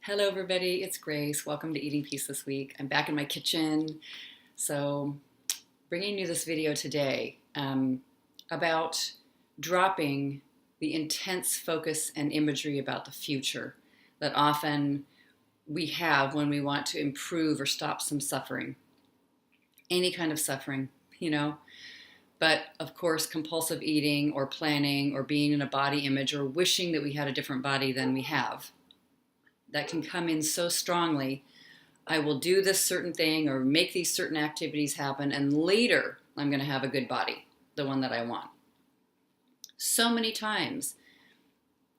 Hello, everybody. It's Grace. Welcome to Eating Peace this week. I'm back in my kitchen. So, bringing you this video today about dropping the intense focus and imagery about the future that often we have when we want to improve or stop some suffering. Any kind of suffering, But of course, compulsive eating or planning or being in a body image or wishing that we had a different body than we have. That can come in so strongly. I will do this certain thing or make these certain activities happen, and later I'm going to have a good body, the one that I want. So many times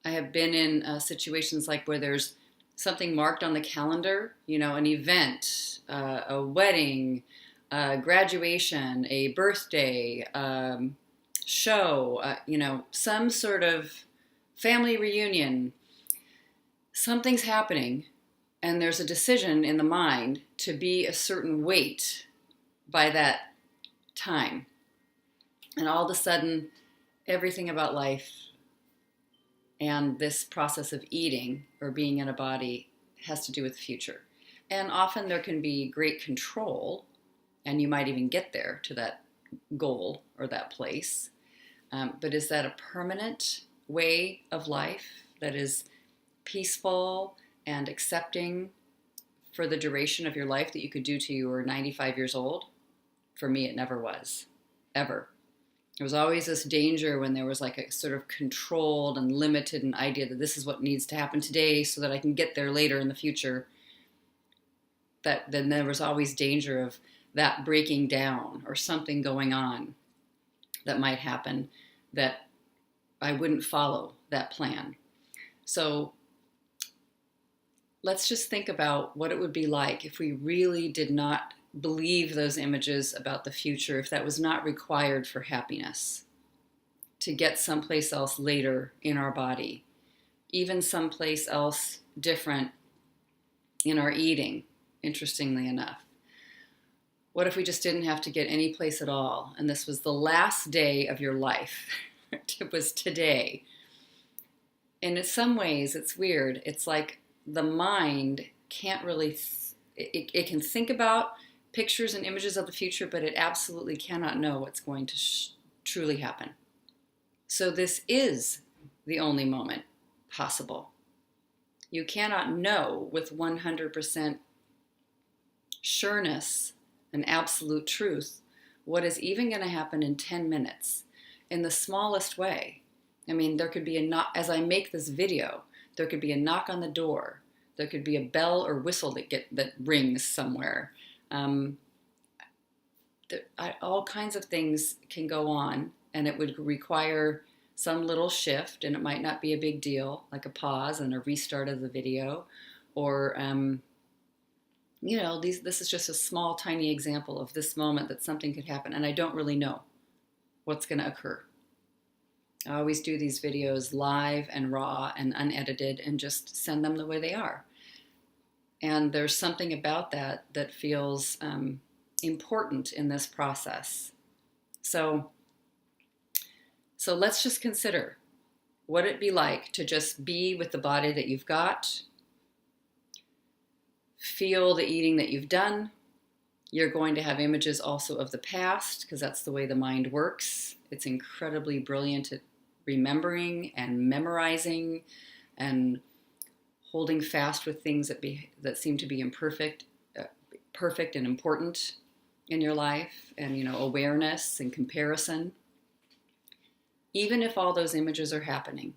I have been in situations like where there's something marked on the calendar, an event, a wedding, a graduation, a birthday, show, some sort of family reunion. Something's happening, and there's a decision in the mind to be a certain weight by that time. And all of a sudden, everything about life and this process of eating or being in a body has to do with the future. And often there can be great control, and you might even get there to that goal or that place. But is that a permanent way of life that is peaceful and accepting for the duration of your life that you could do till you were 95 years old? For me, it never was, ever. There was always this danger when there was like a sort of controlled and limited an idea that this is what needs to happen today so that I can get there later in the future. That then there was always danger of that breaking down or something going on that might happen that I wouldn't follow that plan. So let's just think about what it would be like if we really did not believe those images about the future, if that was not required for happiness, to get someplace else later in our body, even someplace else different in our eating, interestingly enough. What if we just didn't have to get any place at all, and this was the last day of your life? It was today. And in some ways, it's weird. It's like the mind can't really, it can think about pictures and images of the future, but it absolutely cannot know what's going to truly happen. So this is the only moment possible. You cannot know with 100% sureness and absolute truth what is even going to happen in 10 minutes in the smallest way. I mean, there could be a knock, as I make this video, there could be a knock on the door. There could be a bell or whistle that rings somewhere. All kinds of things can go on, and it would require some little shift, and it might not be a big deal, like a pause and a restart of the video, or this is just a small, tiny example of this moment that something could happen, and I don't really know what's going to occur. I always do these videos live and raw and unedited and just send them the way they are. And there's something about that that feels important in this process. So let's just consider what it'd be like to just be with the body that you've got, feel the eating that you've done. You're going to have images also of the past, because that's the way the mind works. It's incredibly brilliant at remembering and memorizing and holding fast with things that seem to be imperfect, perfect and important in your life, and awareness and comparison. Even if all those images are happening,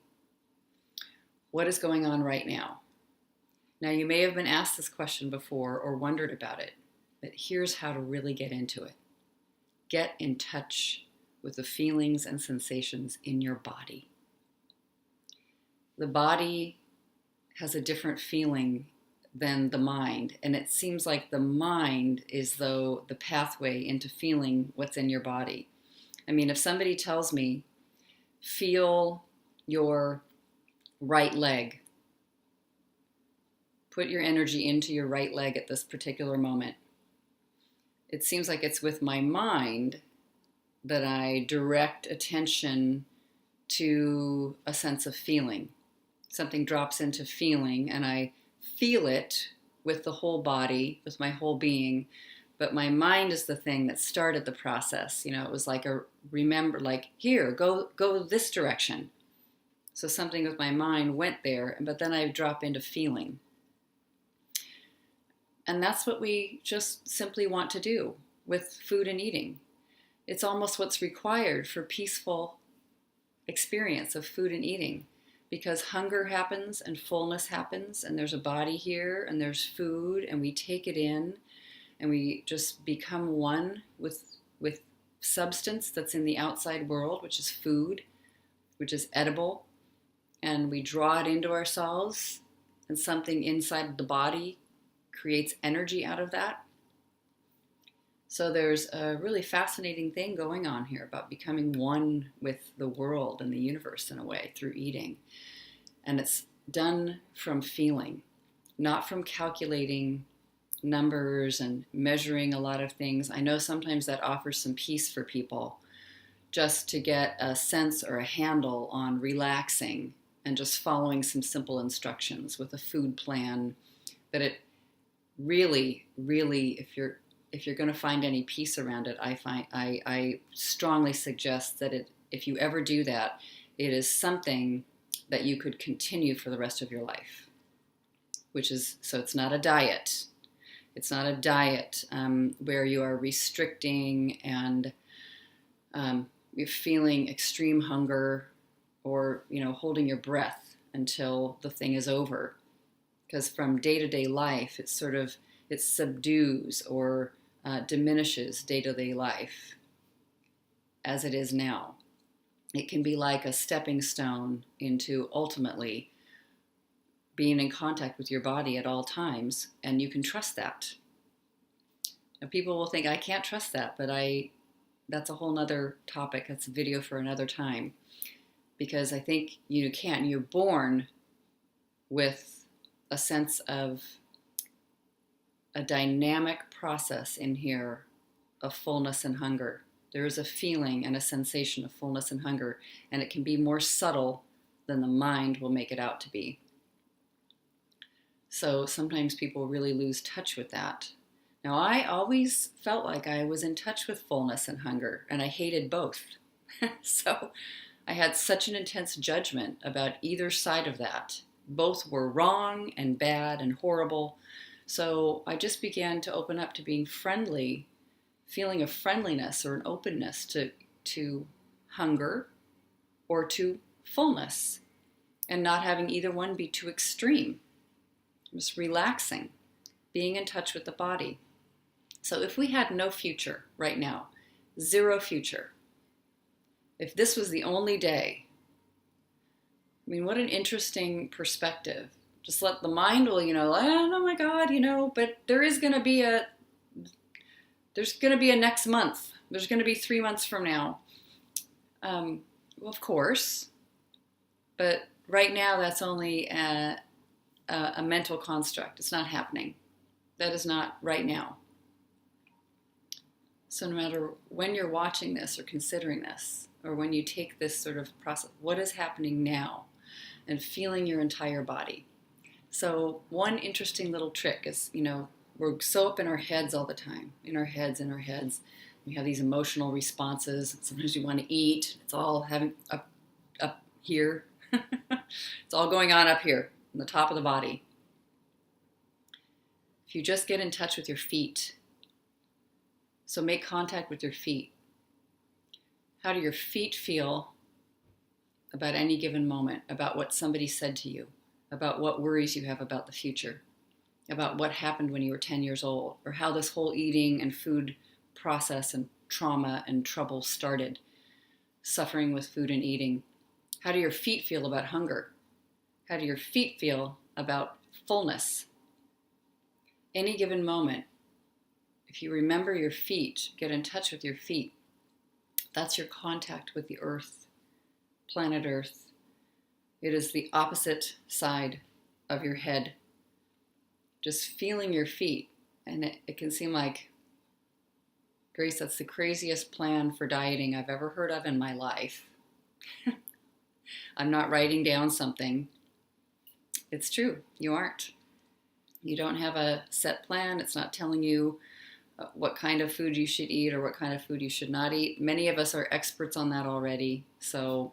what is going on right now? Now, you may have been asked this question before or wondered about it, but here's how to really get into it. Get in touch with the feelings and sensations in your body. The body has a different feeling than the mind, and it seems like the mind is though the pathway into feeling what's in your body. I mean, if somebody tells me, feel your right leg, put your energy into your right leg at this particular moment, it seems like it's with my mind that I direct attention to a sense of feeling. Something drops into feeling, and I feel it with the whole body, with my whole being, but my mind is the thing that started the process. It was like here, go this direction. So something with my mind went there, but then I drop into feeling. And that's what we just simply want to do with food and eating. It's almost what's required for peaceful experience of food and eating, because hunger happens and fullness happens, and there's a body here and there's food, and we take it in and we just become one with substance that's in the outside world, which is food, which is edible, and we draw it into ourselves, and something inside the body creates energy out of that. So there's a really fascinating thing going on here about becoming one with the world and the universe in a way through eating. And it's done from feeling, not from calculating numbers and measuring a lot of things. I know sometimes that offers some peace for people, just to get a sense or a handle on relaxing and just following some simple instructions with a food plan. That it really, if you're going to find any peace around it, I strongly suggest that if you ever do that, it is something that you could continue for the rest of your life. So it's not a diet. It's not a diet where you are restricting and you're feeling extreme hunger, or holding your breath until the thing is over. Because from day-to-day life, it subdues or diminishes day-to-day life as it is now. It can be like a stepping stone into ultimately being in contact with your body at all times, and you can trust that. Now, people will think, I can't trust that, but that's a whole nother topic. That's a video for another time, because I think you can. You're born with a sense of a dynamic process in here of fullness and hunger. There is a feeling and a sensation of fullness and hunger, and it can be more subtle than the mind will make it out to be. So sometimes people really lose touch with that. Now, I always felt like I was in touch with fullness and hunger, and I hated both. So I had such an intense judgment about either side of that. Both were wrong and bad and horrible. So I just began to open up to being friendly, feeling a friendliness or an openness to hunger or to fullness, and not having either one be too extreme. Just relaxing, being in touch with the body. So if we had no future right now, zero future, if this was the only day, I mean, what an interesting perspective. Just let the mind will, oh my God, but there's going to be a next month. There's going to be 3 months from now. Well, of course, but right now that's only a mental construct. It's not happening. That is not right now. So no matter when you're watching this or considering this, or when you take this sort of process, what is happening now? And feeling your entire body. So one interesting little trick is, we're so up in our heads all the time, in our heads. We have these emotional responses. Sometimes we want to eat. It's all having up here. It's all going on up here, on the top of the body. If you just get in touch with your feet, so make contact with your feet. How do your feet feel about any given moment, about what somebody said to you, about what worries you have about the future, about what happened when you were 10 years old, or how this whole eating and food process and trauma and trouble started, suffering with food and eating. How do your feet feel about hunger? How do your feet feel about fullness? Any given moment, if you remember your feet, get in touch with your feet, that's your contact with the earth, planet Earth. It is the opposite side of your head. Just feeling your feet. And it can seem like, Grace, that's the craziest plan for dieting I've ever heard of in my life. I'm not writing down something. It's true, you aren't. You don't have a set plan. It's not telling you what kind of food you should eat or what kind of food you should not eat. Many of us are experts on that already. So,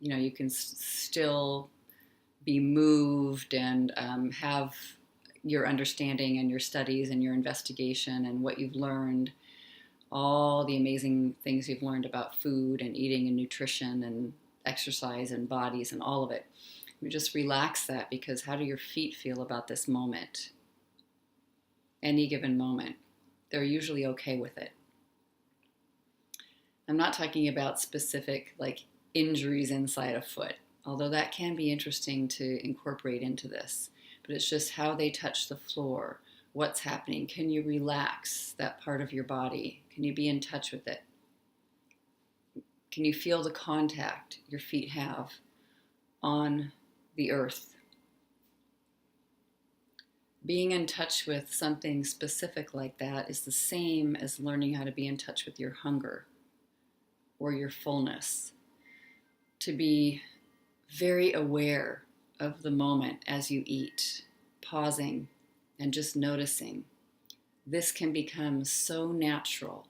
you can still be moved and have your understanding and your studies and your investigation and what you've learned, all the amazing things you've learned about food and eating and nutrition and exercise and bodies and all of it. You just relax that, because how do your feet feel about this moment? Any given moment. They're usually okay with it. I'm not talking about specific injuries inside a foot, although that can be interesting to incorporate into this. But it's just how they touch the floor, what's happening. Can you relax that part of your body? Can you be in touch with it? Can you feel the contact your feet have on the earth? Being in touch with something specific like that is the same as learning how to be in touch with your hunger or your fullness. To be very aware of the moment as you eat, pausing and just noticing. This can become so natural.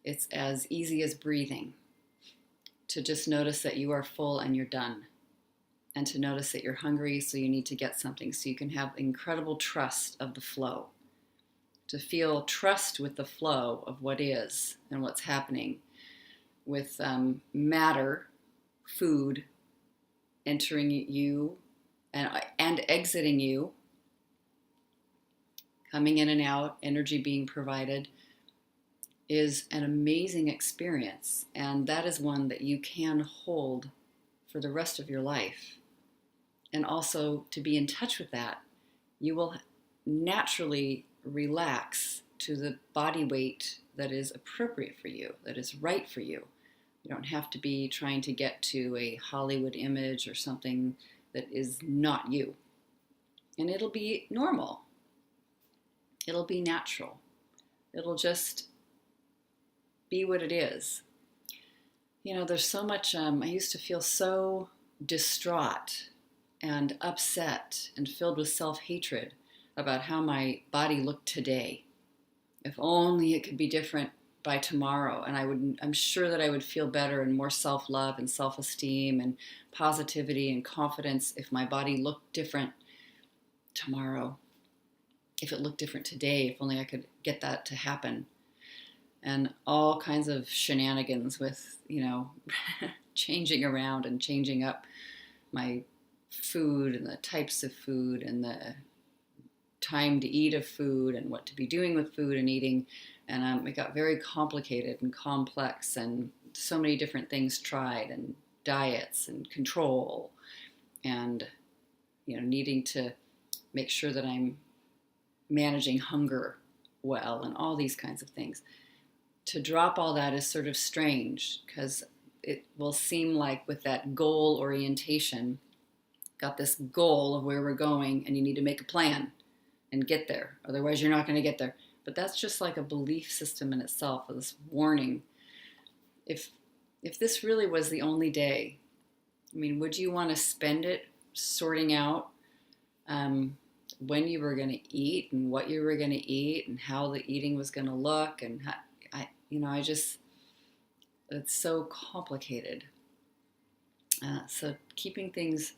It's as easy as breathing, to just notice that you are full and you're done, and to notice that you're hungry, so you need to get something, so you can have incredible trust of the flow, to feel trust with the flow of what is and what's happening with matter, food entering you and exiting you, coming in and out, energy being provided, is an amazing experience. And that is one that you can hold for the rest of your life. And also, to be in touch with that, you will naturally relax to the body weight that is appropriate for you, that is right for you. You don't have to be trying to get to a Hollywood image or something that is not you. And it'll be normal. It'll be natural. It'll just be what it is. There's so much, I used to feel so distraught and upset and filled with self-hatred about how my body looked today. If only it could be different by tomorrow, and I'm sure that I would feel better and more self-love and self-esteem and positivity and confidence if my body looked different tomorrow. If it looked different today, if only I could get that to happen. And all kinds of shenanigans with, changing around and changing up my food and the types of food and the time to eat of food and what to be doing with food and eating. And it got very complicated and complex, and so many different things tried, and diets and control, and needing to make sure that I'm managing hunger well, and all these kinds of things. To drop all that is sort of strange, because it will seem like with that goal orientation, got this goal of where we're going, and you need to make a plan and get there. Otherwise, you're not going to get there. But that's just like a belief system in itself, this warning. If this really was the only day, would you want to spend it sorting out when you were going to eat and what you were going to eat and how the eating was going to look? And it's so complicated. So keeping things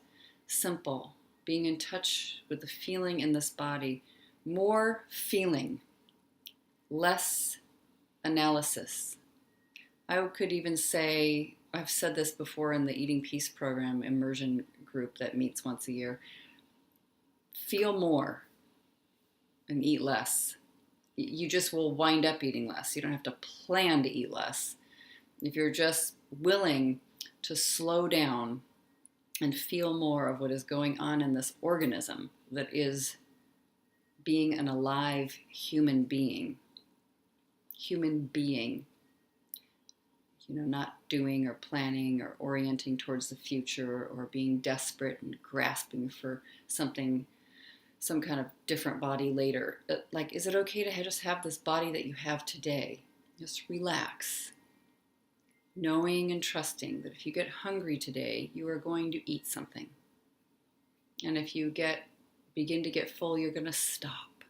simple, being in touch with the feeling in this body, more feeling, less analysis. I could even say, I've said this before in the Eating Peace program immersion group that meets once a year, feel more and eat less. You just will wind up eating less. You don't have to plan to eat less. If you're just willing to slow down and feel more of what is going on in this organism that is being an alive human being, not doing or planning or orienting towards the future or being desperate and grasping for something, some kind of different body later. Is it okay to just have this body that you have today? Just relax. Knowing and trusting that if you get hungry today, you are going to eat something. And if you get begin to get full, you're going to stop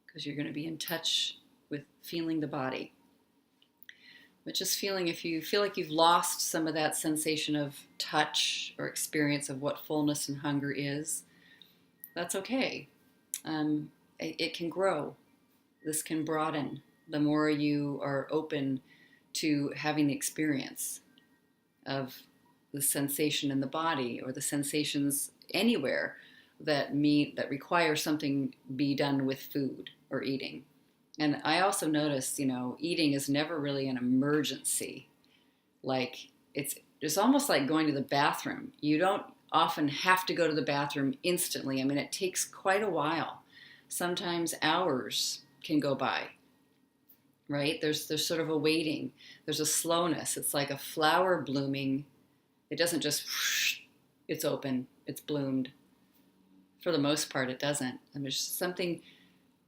because you're going to be in touch with feeling the body. But just feeling, if you feel like you've lost some of that sensation of touch or experience of what fullness and hunger is, that's okay. It can grow. This can broaden the more you are open to having the experience of the sensation in the body or the sensations anywhere that require something be done with food or eating. And I also noticed, eating is never really an emergency. Like it's almost like going to the bathroom. You don't often have to go to the bathroom instantly. I mean, it takes quite a while. Sometimes hours can go by, right? There's sort of a waiting. There's a slowness. It's like a flower blooming. It doesn't just, it's open, it's bloomed. For the most part, it doesn't. And there's something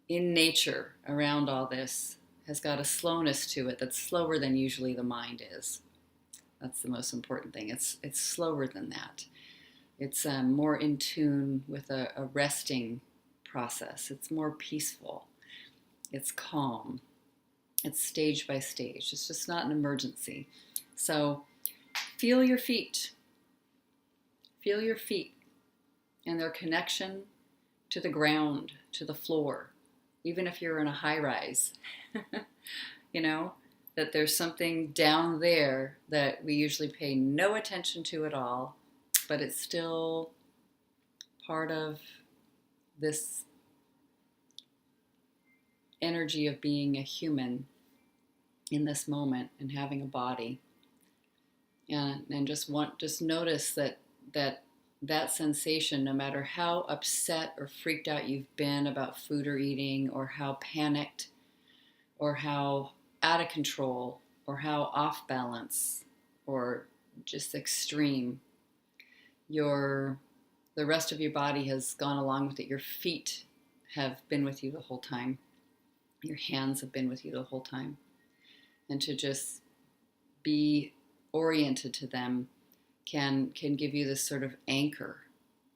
in nature around all this has got a slowness to it that's slower than usually the mind is. That's the most important thing. It's slower than that. It's more in tune with a resting process. It's more peaceful. It's calm. It's stage by stage. It's just not an emergency. So feel your feet. Feel your feet and their connection to the ground, to the floor. Even if you're in a high rise, that there's something down there that we usually pay no attention to at all, but it's still part of this energy of being a human in this moment and having a body. And just notice that sensation, no matter how upset or freaked out you've been about food or eating, or how panicked, or how out of control, or how off balance, or just extreme, the rest of your body has gone along with it. Your feet have been with you the whole time. Your hands have been with you the whole time. And to just be oriented to them can give you this sort of anchor,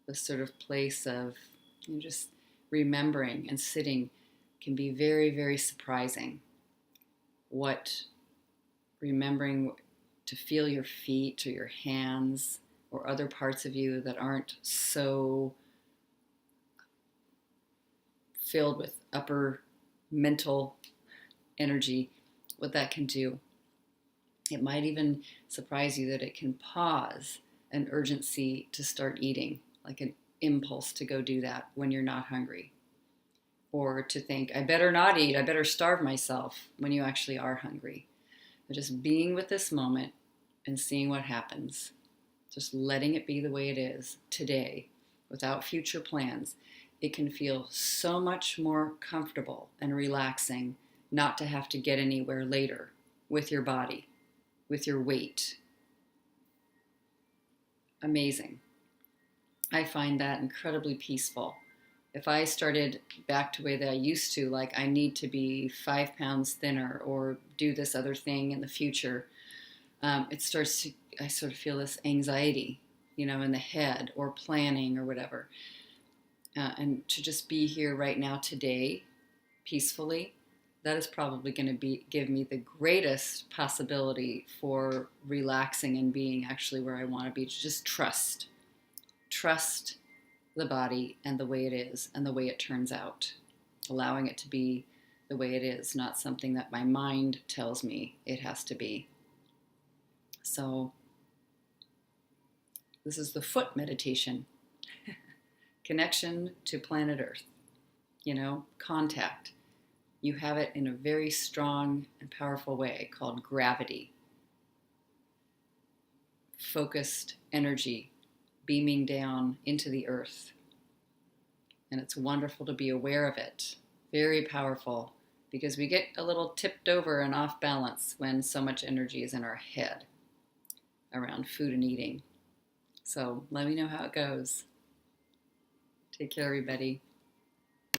this sort of place of just remembering and sitting can be very, very surprising. What remembering to feel your feet or your hands or other parts of you that aren't so filled with upper mental energy, what that can do. It might even surprise you that it can pause an urgency to start eating, like an impulse to go do that when you're not hungry. Or to think, I better not eat, I better starve myself when you actually are hungry. But just being with this moment and seeing what happens, just letting it be the way it is today without future plans, it can feel so much more comfortable and relaxing not to have to get anywhere later with your body, with your weight. Amazing. I find that incredibly peaceful. If I started back to the way that I used to, like I need to be 5 pounds thinner or do this other thing in the future, I sort of feel this anxiety, in the head or planning or whatever. And to just be here right now today, peacefully, that is probably going to give me the greatest possibility for relaxing and being actually where I want to be. Just trust the body and the way it is and the way it turns out, allowing it to be the way it is, not something that my mind tells me it has to be. So this is the foot meditation. Connection to planet Earth, contact. You have it in a very strong and powerful way called gravity. Focused energy beaming down into the earth. And it's wonderful to be aware of it. Very powerful, because we get a little tipped over and off balance when so much energy is in our head around food and eating. So let me know how it goes. Take care, everybody.